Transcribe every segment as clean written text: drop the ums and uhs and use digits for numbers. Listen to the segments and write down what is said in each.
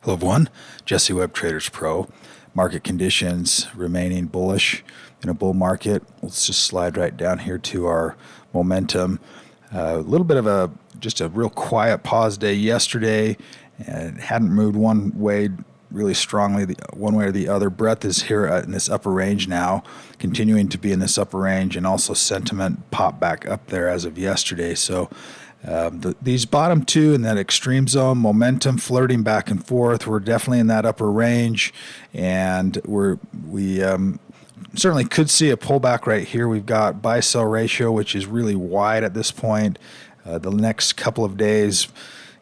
Hello everyone, Jesse Webb, TradersPro. Market conditions remaining bullish in a bull market. Let's just slide right down here to our momentum. A little bit of just a real quiet pause day yesterday, and it hadn't moved one way really strongly, one way or the other. Breadth is here in this upper range now, continuing to be in this upper range, and also sentiment popped back up there as of yesterday. So these bottom two in that extreme zone, momentum flirting back and forth. We're definitely in that upper range, and we certainly could see a pullback right here. We've got buy-sell ratio, which is really wide at this point. The next couple of days,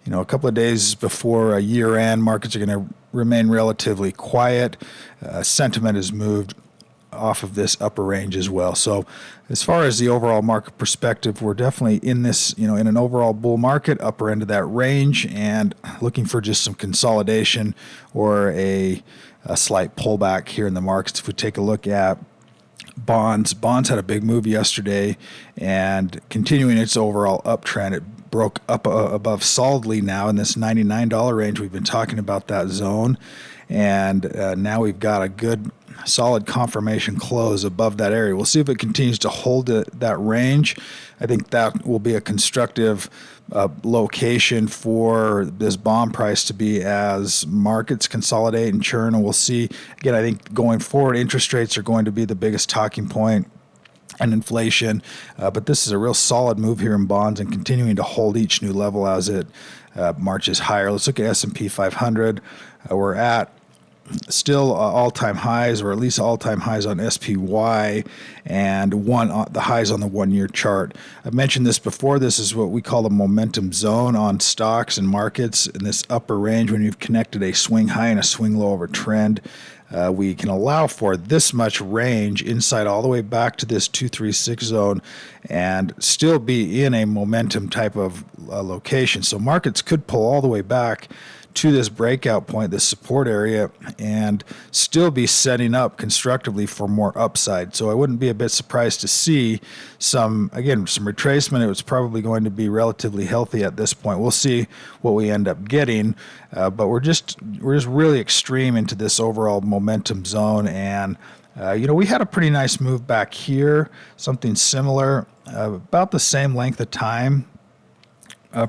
a couple of days before year end, markets are going to remain relatively quiet. Sentiment has moved off of this upper range as well. So as far as the overall market perspective, we're definitely in this, in an overall bull market, upper end of that range, and looking for just some consolidation or a slight pullback here in the markets. If we take a look at bonds had a big move yesterday, and continuing its overall uptrend, it broke up above solidly now in this $99 range. We've been talking about that zone, and now we've got a good solid confirmation close above that area. We'll see if it continues to hold that range. I think that will be a constructive location for this bond price to be as markets consolidate and churn. And we'll see, again, I think going forward, interest rates are going to be the biggest talking point, and inflation. But this is a real solid move here in bonds and continuing to hold each new level as it marches higher. Let's look at S&P 500. We're at still all-time highs, or at least all-time highs on SPY, and the highs on the one-year chart. I've mentioned this before. This is what we call the momentum zone on stocks and markets in this upper range. When you've connected a swing high and a swing low over trend, we can allow for this much range inside all the way back to this 236 zone and still be in a momentum type of location. So markets could pull all the way back to this breakout point, this support area, and still be setting up constructively for more upside. So I wouldn't be a bit surprised to see some retracement. It was probably going to be relatively healthy at this point. We'll see what we end up getting, but we're just really extreme into this overall momentum zone. And we had a pretty nice move back here, something similar, about the same length of time.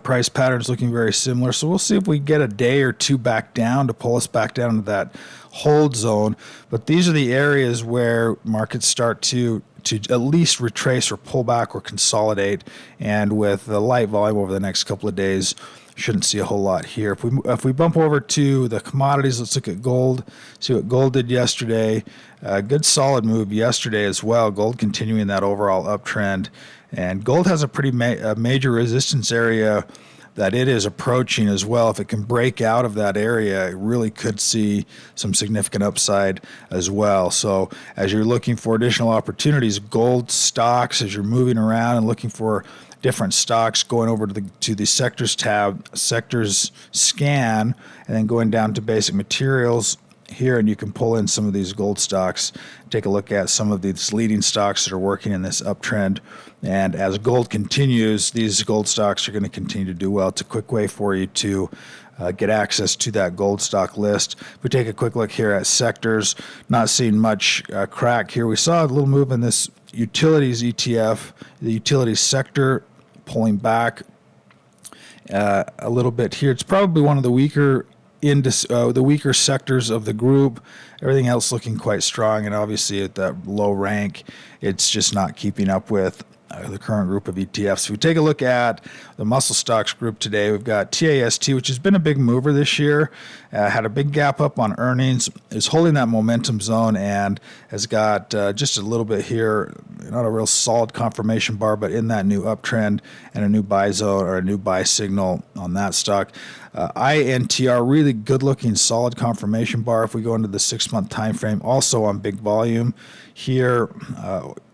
Price patterns looking very similar. So we'll see if we get a day or two back down to pull us back down to that hold zone. But these are the areas where markets start to at least retrace or pull back or consolidate. And with the light volume over the next couple of days, shouldn't see a whole lot here. If we bump over to the commodities, let's look at gold, see what gold did yesterday. Good solid move yesterday as well. Gold continuing that overall uptrend. And gold has a pretty major resistance area that it is approaching as well. If it can break out of that area, it really could see some significant upside as well. So as you're looking for additional opportunities, gold stocks, as you're moving around and looking for different stocks, going over to the sectors tab, sectors scan, and then going down to basic materials here, and you can pull in some of these gold stocks, take a look at some of these leading stocks that are working in this uptrend. And as gold continues, these gold stocks are going to continue to do well. It's a quick way for you to get access to that gold stock list. If we take a quick look here at sectors, not seeing much crack here. We saw a little move in this utilities ETF, the utilities sector pulling back a little bit here. It's probably one of the weaker the weaker sectors of the group. Everything else looking quite strong, and obviously at that low rank, it's just not keeping up with the current group of ETFs. If we take a look at the muscle stocks group today, we've got TAST, which has been a big mover this year, had a big gap up on earnings, is holding that momentum zone, and has got just a little bit here, not a real solid confirmation bar, but in that new uptrend and a new buy zone or a new buy signal on that stock. INTR, really good looking solid confirmation bar if we go into the 6-month time frame, also on big volume here.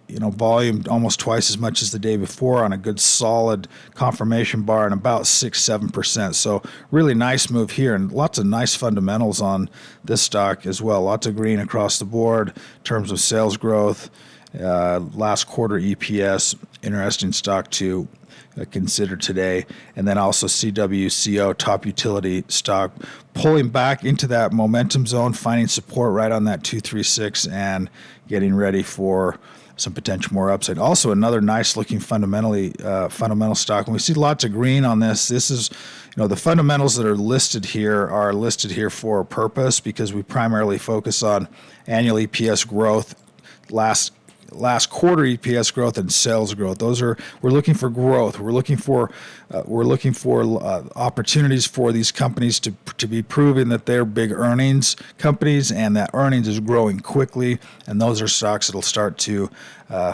Volume almost twice as much as the day before on a good solid confirmation bar and about 6-7%. So really nice move here, and lots of nice fundamentals on this stock as well. Lots of green across the board in terms of sales growth last quarter EPS, interesting stock to consider today. And then also CWCO, top utility stock, pulling back into that momentum zone, finding support right on that 236 and getting ready for some potential more upside. Also, another nice looking fundamental stock. And we see lots of green on this. This is, the fundamentals that are listed here for a purpose, because we primarily focus on annual EPS growth, last quarter EPS growth, and sales growth. We're looking for growth. We're looking for opportunities for these companies to be proving that they're big earnings companies and that earnings is growing quickly. And those are stocks that'll start to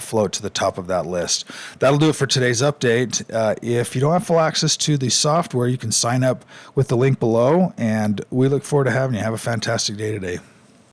float to the top of that list. That'll do it for today's update. If you don't have full access to the software, you can sign up with the link below. And we look forward to having you. Have a fantastic day today.